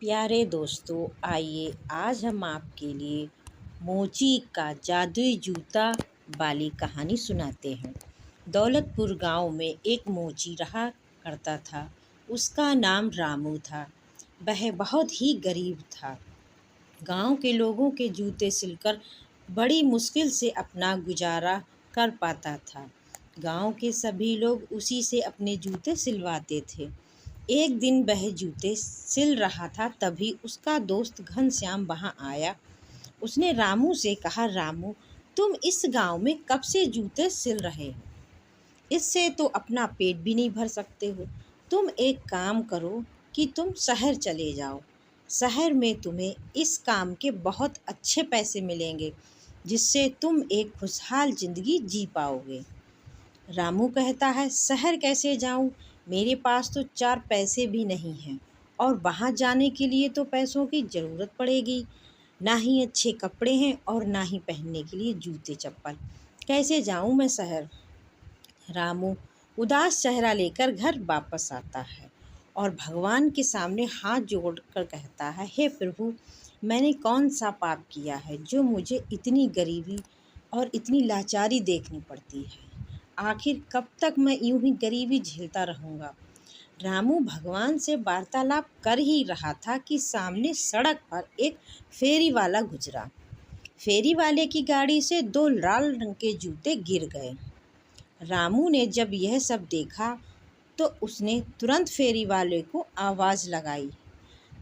प्यारे दोस्तों, आइए आज हम आपके लिए मोची का जादुई जूता वाली कहानी सुनाते हैं। दौलतपुर गांव में एक मोची रहा करता था। उसका नाम रामू था। वह बहुत ही गरीब था। गांव के लोगों के जूते सिलकर बड़ी मुश्किल से अपना गुजारा कर पाता था। गांव के सभी लोग उसी से अपने जूते सिलवाते थे। एक दिन वह जूते सिल रहा था, तभी उसका दोस्त घनश्याम वहाँ आया। उसने रामू से कहा, रामू, तुम इस गांव में कब से जूते सिल रहे हो? इससे तो अपना पेट भी नहीं भर सकते हो। तुम एक काम करो कि तुम शहर चले जाओ। शहर में तुम्हें इस काम के बहुत अच्छे पैसे मिलेंगे, जिससे तुम एक खुशहाल जिंदगी जी पाओगे। रामू कहता है, शहर कैसे जाऊं? मेरे पास तो 4 पैसे भी नहीं हैं, और वहां जाने के लिए तो पैसों की ज़रूरत पड़ेगी। ना ही अच्छे कपड़े हैं और ना ही पहनने के लिए जूते चप्पल। कैसे जाऊं मैं शहर? रामू उदास चेहरा लेकर घर वापस आता है और भगवान के सामने हाथ जोड़कर कहता है, हे प्रभु, मैंने कौन सा पाप किया है जो मुझे इतनी गरीबी और इतनी लाचारी देखनी पड़ती है? आखिर कब तक मैं यूं ही गरीबी झेलता रहूंगा? रामू भगवान से वार्तालाप कर ही रहा था कि सामने सड़क पर एक फेरी वाला गुजरा। फेरी वाले की गाड़ी से 2 लाल रंग के जूते गिर गए। रामू ने जब यह सब देखा तो उसने तुरंत फेरी वाले को आवाज़ लगाई।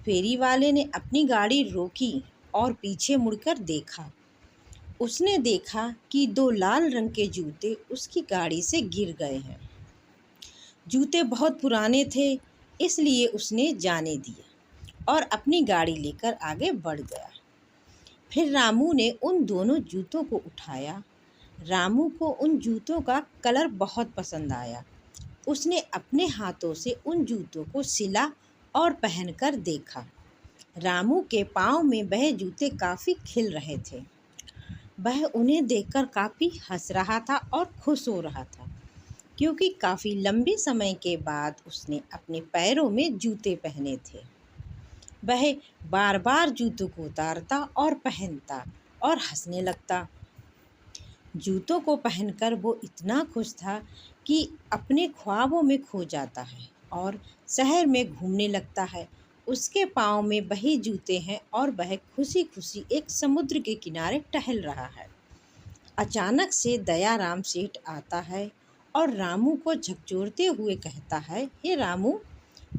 फेरी वाले ने अपनी गाड़ी रोकी और पीछे मुड़कर देखा। उसने देखा कि 2 लाल रंग के जूते उसकी गाड़ी से गिर गए हैं। जूते बहुत पुराने थे, इसलिए उसने जाने दिया और अपनी गाड़ी लेकर आगे बढ़ गया। फिर रामू ने उन दोनों जूतों को उठाया। रामू को उन जूतों का कलर बहुत पसंद आया। उसने अपने हाथों से उन जूतों को सिला और पहनकर देखा। रामू के पाँव में वह जूते काफ़ी खिल रहे थे। वह उन्हें देखकर काफ़ी हंस रहा था और खुश हो रहा था, क्योंकि काफ़ी लंबे समय के बाद उसने अपने पैरों में जूते पहने थे। वह बार बार जूतों को उतारता और पहनता और हंसने लगता। जूतों को पहनकर वो इतना खुश था कि अपने ख्वाबों में खो जाता है और शहर में घूमने लगता है। उसके पाँव में वही जूते हैं और वह खुशी खुशी एक समुद्र के किनारे टहल रहा है। अचानक से दयाराम सेठ आता है और रामू को झकझोरते हुए कहता है, हे रामू,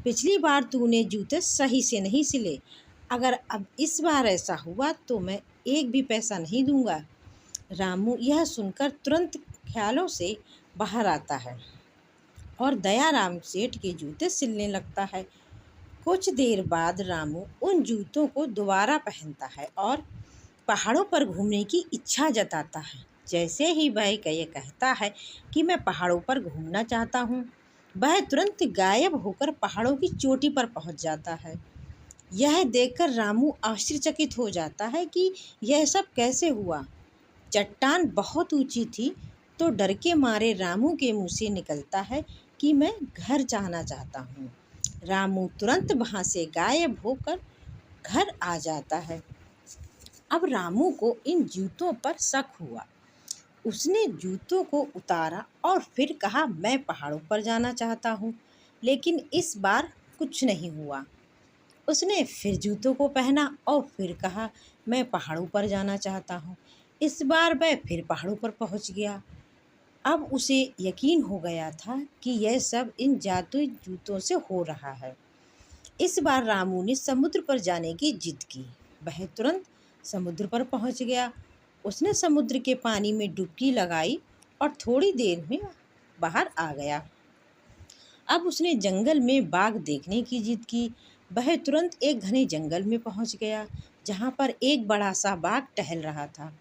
पिछली बार तूने जूते सही से नहीं सिले। अगर अब इस बार ऐसा हुआ तो मैं एक भी पैसा नहीं दूंगा। रामू यह सुनकर तुरंत ख्यालों से बाहर आता है और दयाराम सेठ के जूते सिलने लगता है। कुछ देर बाद रामू उन जूतों को दोबारा पहनता है और पहाड़ों पर घूमने की इच्छा जताता है। जैसे ही वह ये कहता है कि मैं पहाड़ों पर घूमना चाहता हूँ, वह तुरंत गायब होकर पहाड़ों की चोटी पर पहुँच जाता है। यह देखकर रामू आश्चर्यचकित हो जाता है कि यह सब कैसे हुआ। चट्टान बहुत ऊंची थी, तो डर के मारे रामू के मुंह से निकलता है कि मैं घर जाना चाहता हूँ। रामू तुरंत वहाँ से गायब होकर घर आ जाता है। अब रामू को इन जूतों पर शक हुआ। उसने जूतों को उतारा और फिर कहा, मैं पहाड़ों पर जाना चाहता हूँ। लेकिन इस बार कुछ नहीं हुआ। उसने फिर जूतों को पहना और फिर कहा, मैं पहाड़ों पर जाना चाहता हूँ। इस बार वह फिर पहाड़ों पर पहुँच गया। अब उसे यकीन हो गया था कि यह सब इन जादुई जूतों से हो रहा है। इस बार रामू ने समुद्र पर जाने की जिद की। वह तुरंत समुद्र पर पहुँच गया। उसने समुद्र के पानी में डुबकी लगाई और थोड़ी देर में बाहर आ गया। अब उसने जंगल में बाघ देखने की जिद की। वह तुरंत एक घने जंगल में पहुंच गया, जहां पर एक बड़ा सा बाघ टहल रहा था।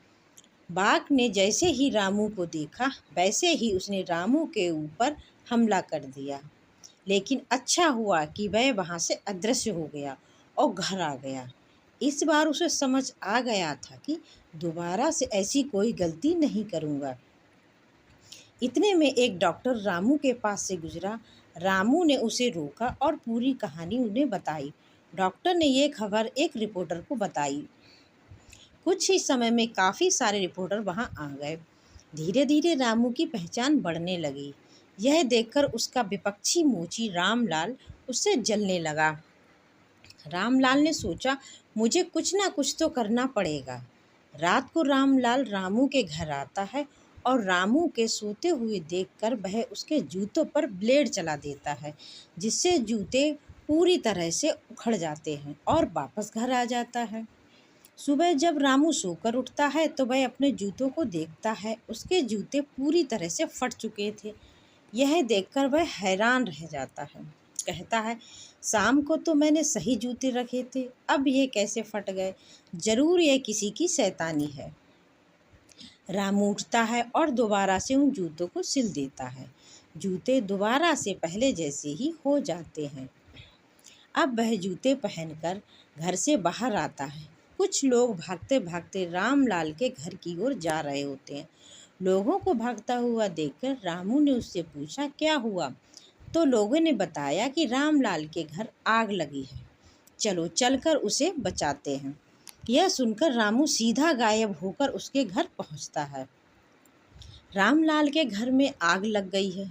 बाघ ने जैसे ही रामू को देखा, वैसे ही उसने रामू के ऊपर हमला कर दिया। लेकिन अच्छा हुआ कि वह वहां से अदृश्य हो गया और घर आ गया। इस बार उसे समझ आ गया था कि दोबारा से ऐसी कोई गलती नहीं करूँगा। इतने में एक डॉक्टर रामू के पास से गुजरा। रामू ने उसे रोका और पूरी कहानी उन्हें बताई। डॉक्टर ने ये खबर एक रिपोर्टर को बताई। कुछ ही समय में काफ़ी सारे रिपोर्टर वहां आ गए। धीरे धीरे रामू की पहचान बढ़ने लगी। यह देखकर उसका विपक्षी मोची रामलाल उससे जलने लगा। रामलाल ने सोचा, मुझे कुछ ना कुछ तो करना पड़ेगा। रात को रामलाल रामू के घर आता है और रामू के सोते हुए देखकर वह उसके जूतों पर ब्लेड चला देता है, जिससे जूते पूरी तरह से उखड़ जाते हैं और वापस घर आ जाता है। सुबह जब रामू सोकर उठता है तो वह अपने जूतों को देखता है। उसके जूते पूरी तरह से फट चुके थे। यह देखकर वह हैरान रह जाता है। कहता है, शाम को तो मैंने सही जूते रखे थे, अब ये कैसे फट गए? जरूर यह किसी की शैतानी है। रामू उठता है और दोबारा से उन जूतों को सिल देता है। जूते दोबारा से पहले जैसे ही हो जाते हैं। अब वह जूते पहनकर घर से बाहर आता है। कुछ लोग भागते भागते रामलाल के घर की ओर जा रहे होते हैं। लोगों को भागता हुआ देखकर रामू ने उससे पूछा, क्या हुआ? तो लोगों ने बताया कि रामलाल के घर आग लगी है, चलो चलकर उसे बचाते हैं। यह सुनकर रामू सीधा गायब होकर उसके घर पहुंचता है। रामलाल के घर में आग लग गई है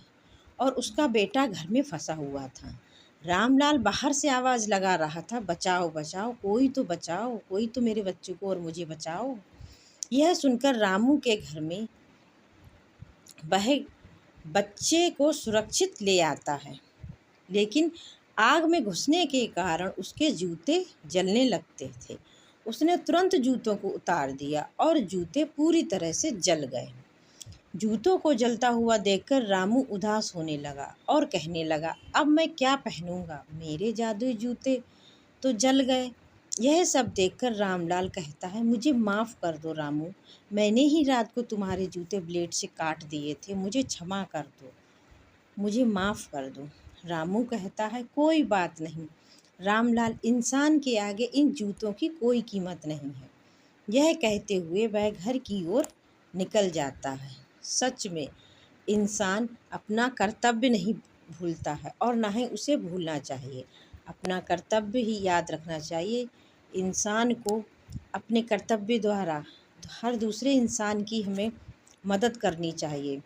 और उसका बेटा घर में फंसा हुआ था। रामलाल बाहर से आवाज़ लगा रहा था, बचाओ बचाओ, कोई तो बचाओ, कोई तो मेरे बच्चे को और मुझे बचाओ। यह सुनकर रामू के घर में वह बच्चे को सुरक्षित ले आता है, लेकिन आग में घुसने के कारण उसके जूते जलने लगते थे। उसने तुरंत जूतों को उतार दिया और जूते पूरी तरह से जल गए। जूतों को जलता हुआ देखकर रामू उदास होने लगा और कहने लगा, अब मैं क्या पहनूंगा? मेरे जादुई जूते तो जल गए। यह सब देखकर रामलाल कहता है, मुझे माफ़ कर दो रामू, मैंने ही रात को तुम्हारे जूते ब्लेड से काट दिए थे, मुझे क्षमा कर दो, मुझे माफ़ कर दो। रामू कहता है, कोई बात नहीं रामलाल, इंसान के आगे इन जूतों की कोई कीमत नहीं है। यह कहते हुए वह घर की ओर निकल जाता है। सच में इंसान अपना कर्तव्य नहीं भूलता है और ना ही उसे भूलना चाहिए। अपना कर्तव्य ही याद रखना चाहिए। इंसान को अपने कर्तव्य द्वारा हर दूसरे इंसान की हमें मदद करनी चाहिए।